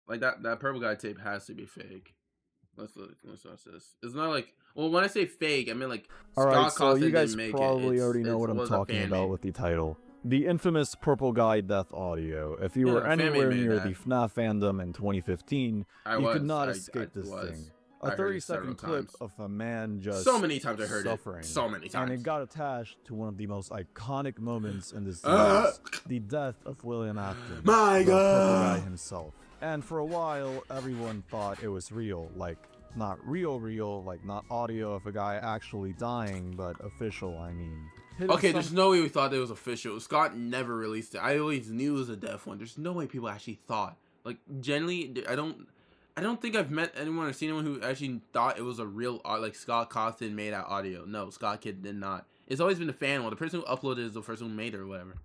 Like that purple guy tape has to be fake. Let's look. Let's watch this. It's not like, well, when I say fake, I mean like Alright, Scott so you Cawthon guys didn't make it. probably already know It what I'm was a talking fan about made. with the title. The infamous Purple Guy Death Audio. If you Yeah, were a fan made anywhere made near the that. FNAF fandom in 2015, I you could was. not I escape this was. thing. A I heard it several 30-second clip times. of a man So just many times I heard it. suffering. So many And it times. got attached to one of the most iconic moments in this series, the death of William Afton, My the Purple Guy God. himself. And for a while, everyone thought it was real, like not real, like not audio of a guy actually dying, but official, I mean. Okay, there's no way we thought it was official. Scott never released it. I always knew it was a deaf one. There's no way people actually thought. Like, generally, I don't think I've met anyone or seen anyone who actually thought it was a real, like, Scott Cawthon made that audio. No, Scott Kid did not. It's always been a fan one. The person who uploaded it is the person who made it or whatever.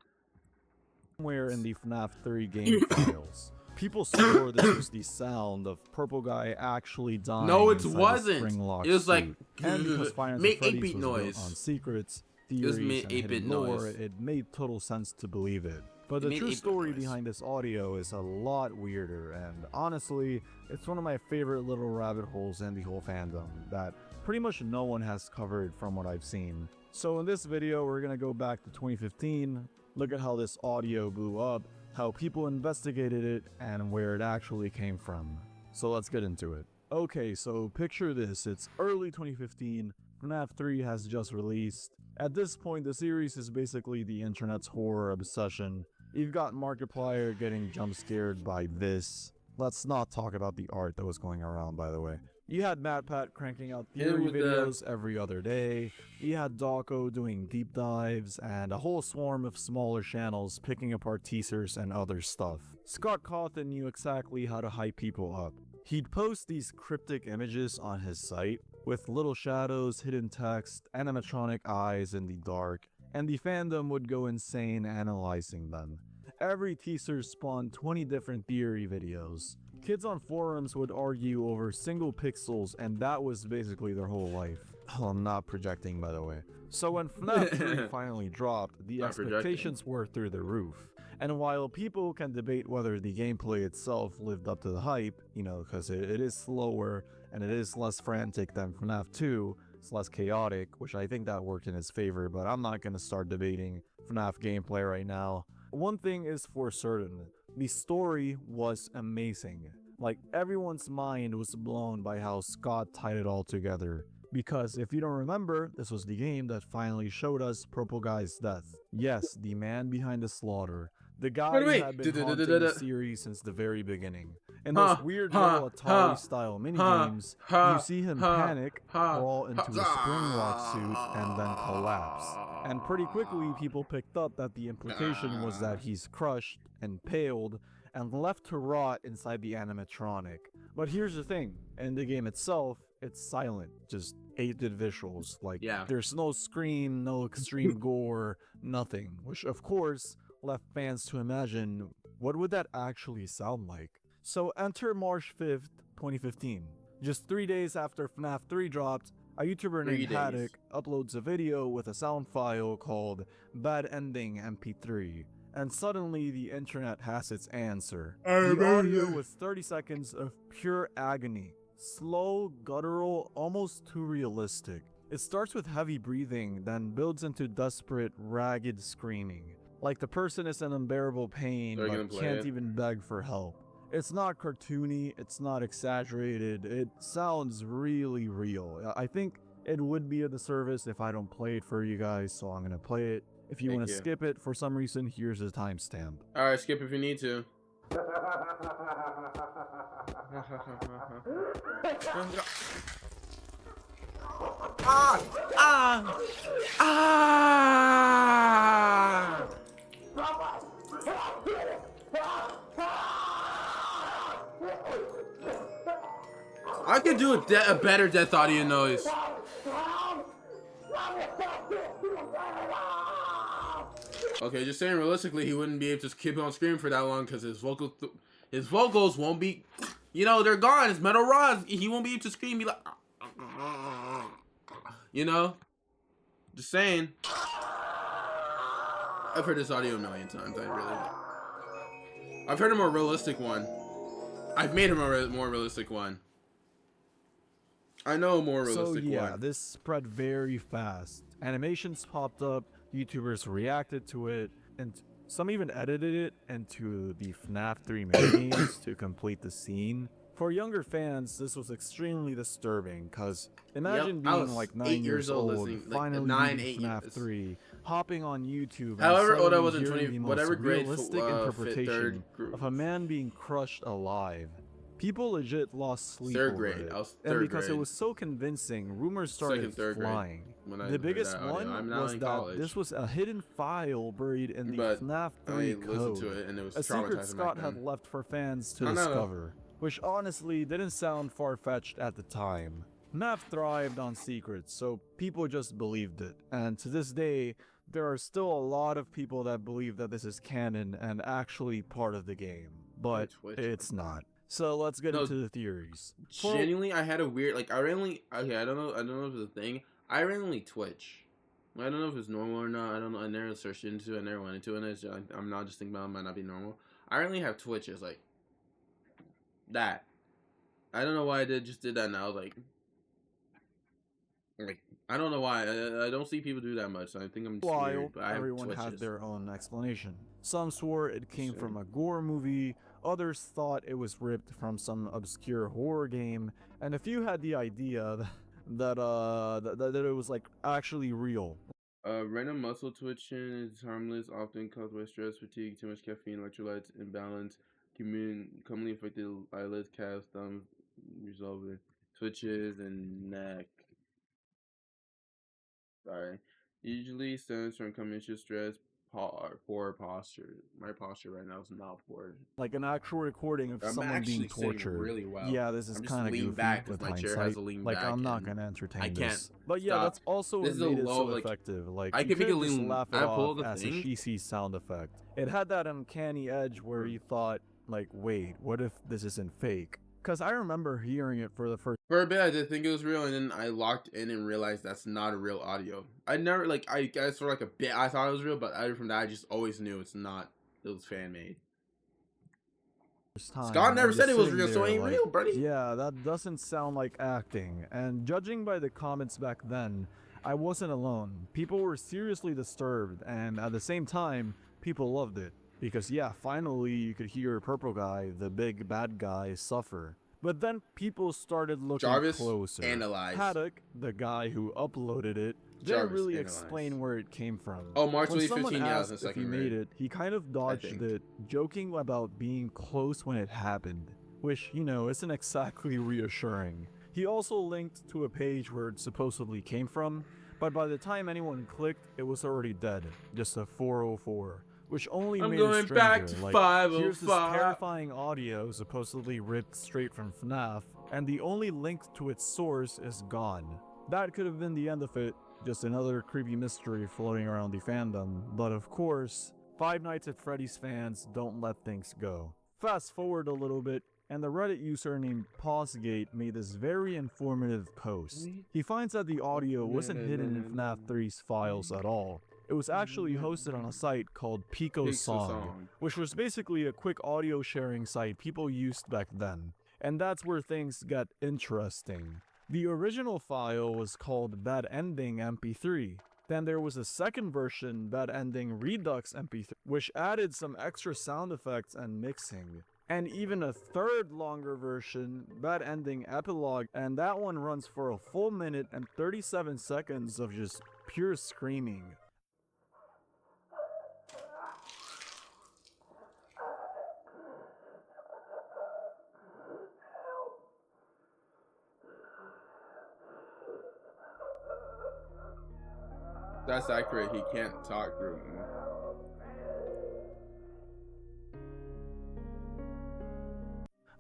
Somewhere in the FNAF 3 game files. People swore this was the sound of Purple Guy actually dying. No, it inside wasn't. A spring-locked It was like, suit. And because Five Nights at make Freddy's 8-bit was noise. built on secrets, It was theories, and 8-bit hidden lore, noise. it made total sense to believe it. But the true story behind this audio is a lot weirder, and honestly, it's one of my favorite little rabbit holes in the whole fandom that pretty much no one has covered from what I've seen. So in this video, we're gonna go back to 2015, look at how this audio blew up, how people investigated it, and where it actually came from. So let's get into it. Okay, so picture this, it's early 2015, FNAF 3 has just released. At this point, the series is basically the internet's horror obsession. You've got Markiplier getting jump scared by this. Let's not talk about the art that was going around, by the way. You had MatPat cranking out theory videos every other day. You had Dawko doing deep dives, and a whole swarm of smaller channels picking apart teasers and other stuff. Scott Cawthon knew exactly how to hype people up. He'd post these cryptic images on his site, with little shadows, hidden text, animatronic eyes in the dark, and the fandom would go insane analyzing them. Every teaser spawned 20 different theory videos. Kids on forums would argue over single pixels, and that was basically their whole life. Oh, I'm not projecting, by the way. So when FNAF 3 finally dropped, the expectations were through the roof. And while people can debate whether the gameplay itself lived up to the hype, you know, because it is slower and it is less frantic than FNAF 2, it's less chaotic, which I think that worked in its favor, but I'm not going to start debating FNAF gameplay right now. One thing is for certain, the story was amazing. Like, everyone's mind was blown by how Scott tied it all together. Because if you don't remember, this was the game that finally showed us Purple Guy's death. Yes, the man behind the slaughter. The guy who had been haunting the series since the very beginning. In those weird little Atari-style minigames, you see him panic, crawl into a spring-lock suit, and then collapse. And pretty quickly, people picked up that the implication was that he's crushed, impaled, and left to rot inside the animatronic. But here's the thing, in the game itself, it's silent, just 8-bit visuals. Like, there's no scream, no extreme gore, nothing. Which, of course, left fans to imagine, what would that actually sound like? So enter March 5th, 2015. Just 3 days after FNAF 3 dropped, a YouTuber named Haddock uploads a video with a sound file called Bad Ending MP3. And suddenly the internet has its answer. The audio was 30 seconds of pure agony. Slow, guttural, almost too realistic. It starts with heavy breathing, then builds into desperate, ragged screaming. Like the person is in unbearable pain, but can't even beg for help. It's not cartoony, it's not exaggerated, it sounds really real. I think it would be a disservice if I don't play it for you guys, so I'm gonna play it. If you want to skip it for some reason, here's a timestamp. Alright, skip if you need to. I could do a better death audio noise. Okay, just saying realistically, he wouldn't be able to keep on screaming for that long because his vocals won't be, you know, they're gone. It's metal rods. He won't be able to scream, be like, you know. Just saying. I've heard this audio a million times. I've heard a more realistic one. I've made him a more realistic one. I know a more So realistic yeah, one. this spread very fast. Animations popped up, YouTubers reacted to it, and some even edited it into the FNAF 3 minigames to complete the scene. For younger fans, this was extremely disturbing, cause Yep, imagine I being was like 9 8 years years old old, listening, like finally 9, beating 8 FNAF years. 3, hopping on YouTube, and However old I suddenly was in hearing 20, the most whatever grade, realistic fit, interpretation of a man being crushed alive. People legit lost sleep third over grade. it. I was And third because it grade, was so convincing, rumors started second, third grade flying. when I The heard biggest that audio. one I'm now was in that this college, was a hidden file buried in the but FNAF I 3 listened to code, it and it was a secret traumatizing back Scott had then. left for fans to No, no, no. discover, which honestly didn't sound far-fetched at the time. FNAF thrived on secrets, so people just believed it, and to this day, there are still a lot of people that believe that this is canon and actually part of the game, My but Twitch. it's not. So let's get No, into the theories. genuinely, I had a weird, like, I randomly, okay, I don't know if it's a thing. I randomly Twitch. I don't know if it's normal or not. I don't know. I never searched into it. I never went into it. And it's just, I'm not just thinking about it. Might not be normal. I randomly have Twitches like that. I don't know why just did that. And I was like, I don't know why. I don't see people do that much. So I think I'm just While weird. But I have everyone had Twitches. their own explanation. Some swore it came Sure. from a gore movie, others thought it was ripped from some obscure horror game, and a few had the idea that it was like actually real. Random muscle twitching is harmless, often caused by stress, fatigue, too much caffeine, electrolytes, imbalance, commonly affected eyelids, calves, thumbs, result with twitches, and neck. Sorry. Usually stems from combination stress, poor posture. My posture right now is not poor. Like an actual recording of I'm someone being actually sitting tortured. really well. Yeah, this is I'm just kind of leaned goofy back with because my chair has hindsight. to lean Like, back, I'm not and gonna I entertain can't this. But yeah, stop. that's also This what is a made it low, so like, effective. Like, I you could make it couldn't just lean. laugh it I pull off the as a thing. cheesy sound effect. It had that uncanny edge where you thought, like, wait, what if this isn't fake? Because I remember hearing it for the first For a bit, I did think it was real, and then I locked in and realized that's not a real audio. I never, like, I guess for like a bit, I thought it was real, but other from that, I just always knew it's not. It was fan made. Scott time never and said just it was sitting real, so it there ain't like, real, buddy. yeah, that doesn't sound like acting. And judging by the comments back then, I wasn't alone. People were seriously disturbed, and at the same time, people loved it. Because yeah, finally you could hear Purple Guy, the big bad guy, suffer. But then people started looking Jarvis, closer. analyze. Haddock, the guy who uploaded it, didn't Jarvis, really analyze. explain where it came from. Oh, March When someone 2015, yeah, I was in asked if he second made grade. it, he kind of dodged it, joking about being close when it happened, which, you know, isn't exactly reassuring. He also linked to a page where it supposedly came from, but by the time anyone clicked, it was already dead, just a 404. Which only I'm made going it back stranger, to like, 505. here's this terrifying audio supposedly ripped straight from FNAF, and the only link to its source is gone. That could have been the end of it, just another creepy mystery floating around the fandom, but of course, Five Nights at Freddy's fans don't let things go. Fast forward a little bit, and the Reddit user named Pausegate made this very informative post. He finds that the audio wasn't hidden in FNAF 3's files at all. It was actually hosted on a site called Pico Song, which was basically a quick audio sharing site people used back then. And that's where things got interesting. The original file was called Bad Ending MP3. Then there was a second version, Bad Ending Redux MP3, which added some extra sound effects and mixing. And even a third longer version, Bad Ending Epilogue, and that one runs for a full minute and 37 seconds of just pure screaming. That's accurate. He can't talk through it.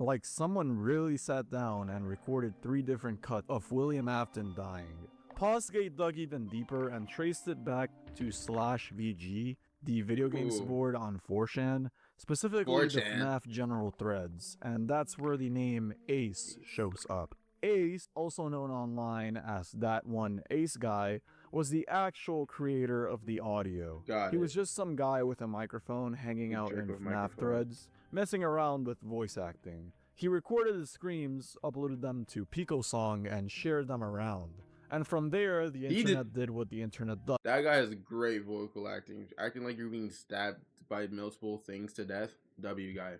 Like someone really sat down and recorded 3 different cuts of William Afton dying. Pausegate dug even deeper and traced it back to /VG, the video games board on 4chan, specifically the FNAF general threads, and that's where the name Ace shows up. Ace, also known online as that one Ace guy, was the actual creator of the audio. He was just some guy with a microphone hanging out in FNAF threads, messing around with voice acting. He recorded his screams, uploaded them to PicoSong, and shared them around. And from there, the internet did what the internet does. That guy has great vocal acting. Acting like you're being stabbed by multiple things to death. W guy.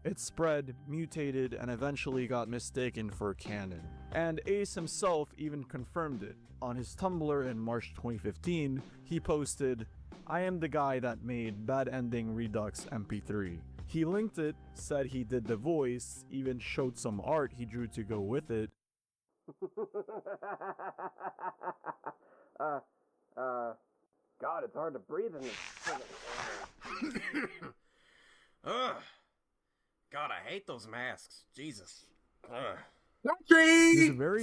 It spread, mutated, and eventually got mistaken for canon. And Ace himself even confirmed it. On his Tumblr in March 2015, he posted, "I am the guy that made Bad Ending Redux MP3. He linked it, said he did the voice, even showed some art he drew to go with it. God, it's hard to breathe in this. God, I hate those masks. Jesus.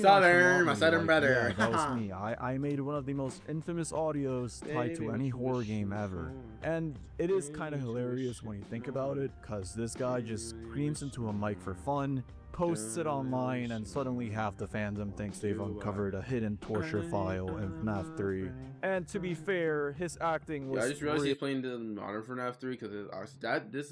Southern, my Southern brother. Yeah, that was me. I made one of the most infamous audios tied to any horror game ever. And it is kind of hilarious when you think about it, cause this guy just screams into a mic for fun, posts it online, and suddenly half the fandom thinks they've uncovered a hidden torture file in FNAF 3. And to be fair, his acting was... Yeah, I just realized he's playing the modern FNAF 3 because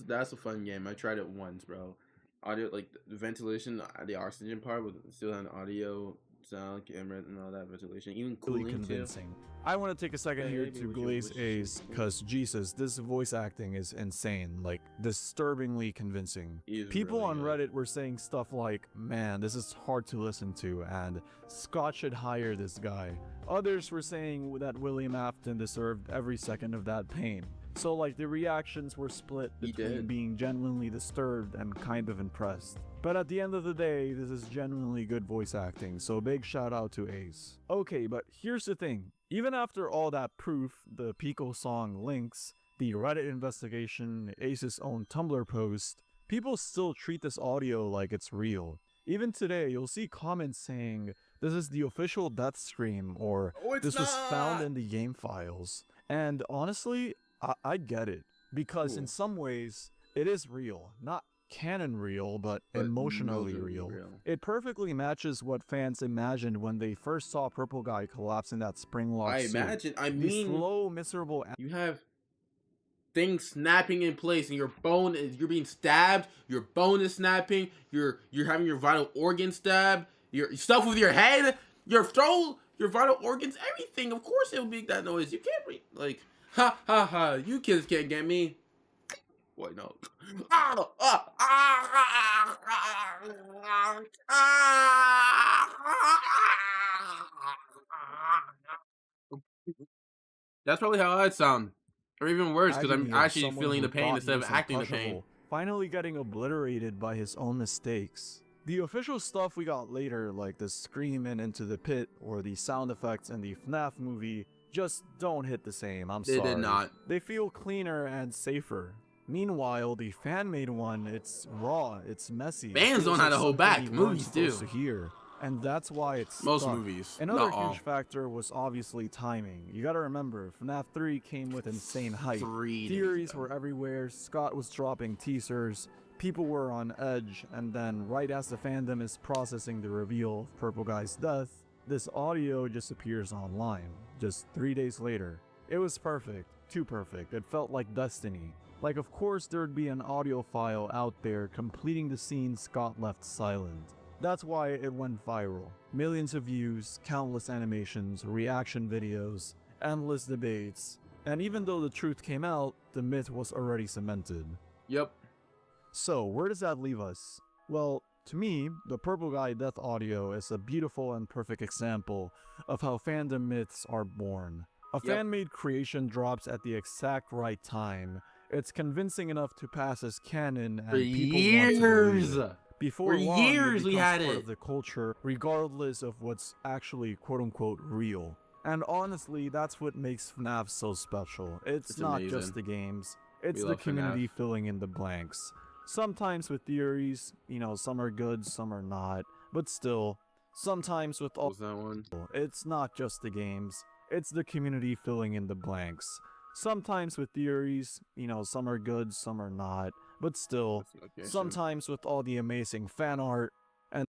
that's a fun game. I tried it once, bro. Audio, like the ventilation, the oxygen part with still having audio, sound, camera, and all that ventilation, even cooling really convincing. too. I want to take a second here to glaze Ace, cause Jesus, this voice acting is insane, like disturbingly convincing. People really on Reddit were saying stuff like, "Man, this is hard to listen to," and "Scott should hire this guy." Others were saying that William Afton deserved every second of that pain. So like the reactions were split between being genuinely disturbed and kind of impressed. But at the end of the day, this is genuinely good voice acting, so big shout out to Ace. Okay, but here's the thing. Even after all that proof, the PicoSong links, the Reddit investigation, Ace's own Tumblr post, people still treat this audio like it's real. Even today, you'll see comments saying, "This is the official death scream," or "This was found in the game files." And honestly, I get it, because in some ways, it is real. Not canon real, but emotionally real. It perfectly matches what fans imagined when they first saw Purple Guy collapse in that spring lock suit. The slow, miserable... You have things snapping in place, and your bone is... You're being stabbed, your bone is snapping, you're having your vital organ stabbed, your stuff with your head, your throat, your vital organs, everything. Of course it will make that noise. You can't read... Like... Ha ha ha, you kids can't get me. Wait, no. That's probably how I'd sound. Or even worse, because I'm actually feeling the pain instead of acting the pain. Finally getting obliterated by his own mistakes. The official stuff we got later, like the screaming into the pit or the sound effects in the FNAF movie, just don't hit the same, I'm sorry. They did not. They feel cleaner and safer. Meanwhile, the fan-made one, it's raw, it's messy. Fans don't have to hold back, movies do. To hear. And that's why it's most movies. Another huge factor was obviously timing. You gotta remember, FNAF 3 came with insane hype. Theories were everywhere, Scott was dropping teasers, people were on edge, and then right as the fandom is processing the reveal of Purple Guy's death, this audio just appears online, just 3 days later. It was perfect, too perfect, it felt like destiny. Like of course there'd be an audio file out there completing the scene Scott left silent. That's why it went viral. Millions of views, countless animations, reaction videos, endless debates. And even though the truth came out, the myth was already cemented. Yep. So where does that leave us? Well, to me, the Purple Guy death audio is a beautiful and perfect example of how fandom myths are born. A fan-made creation drops at the exact right time. It's convincing enough to pass as canon, and people want to believe it. Before long, it becomes part of the culture, regardless of what's actually quote-unquote real. And honestly, that's what makes FNAF so special. It's not amazing. Just the games, it's the community filling in the blanks. Sometimes with theories, you know, some are good, some are not, but still, sometimes with all... It's not just the games, it's the community filling in the blanks. Sometimes with theories, you know, some are good, some are not, but still, sometimes with all the amazing fan art and...